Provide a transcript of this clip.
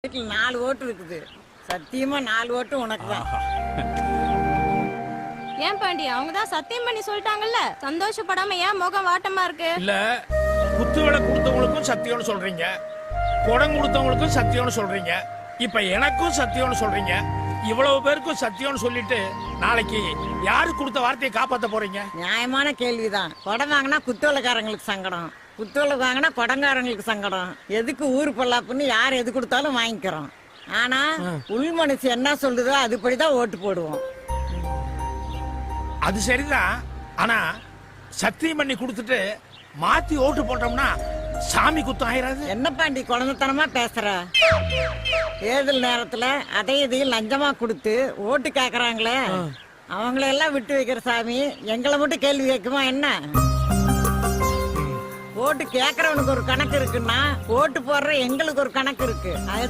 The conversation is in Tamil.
வீட்டுல 4 ஓட்டு இருக்குது. சத்தியமா 4 ஓட்டு உனக்கு தான். ஏன் பாண்டி அவங்க தான் சத்தியம் பண்ணி சொல்லிட்டாங்கல்ல, சந்தோஷப்படாம ஏன் முகம் வாட்டமா இருக்கு? இல்ல, குத்துவிளை கொடுத்தவங்களுக்கும் சத்தியம்னு சொல்றீங்க, குடம் கொடுத்தவங்களுக்கும் சத்தியம்னு சொல்றீங்க, இப்ப எனக்கும் சத்தியம்னு சொல்றீங்க. இவ்வளவு பேருக்கும் சத்தியம்னு சொல்லிட்டு நாளைக்கு யாரு கொடுத்த வார்த்தையை காப்பாத்த போறீங்க? நியாயமான கேள்விதான். குடம் வாங்கினா குத்துவளைக்காரங்களுக்கு சங்கடம், குத்துவளை வாங்கினா குடங்காரங்களுக்கு சங்கடம். எதுக்கு ஊர் பொல்லாப்புன்னு யார் எது கொடுத்தாலும் வாங்கிக்கிறோம். ஆனா உள் மனசு என்ன சொல்லுதோ அதுபடிதான் ஓட்டு போடுவோம். அது சரிதான். ஆனா சத்தியம் பண்ணி கொடுத்துட்டு மாத்தி ஓட்டு போட்டோம்னா சாமி குத்தம் ஆயிராது? என்ன பாண்டி குழந்தைத்தனமா பேசுற? தேர்தல் நேரத்துல இதையும் லஞ்சமா கொடுத்து ஓட்டு கேக்குறாங்களே, அவங்களெல்லாம் விட்டு வைக்கிற சாமி எங்களை மட்டும் கேள்வி கேட்குமா என்ன? ஓட்டு கேக்குறவனுக்கு ஒரு கணக்கு இருக்குன்னா ஓட்டு போடுற எங்களுக்கு ஒரு கணக்கு இருக்கு.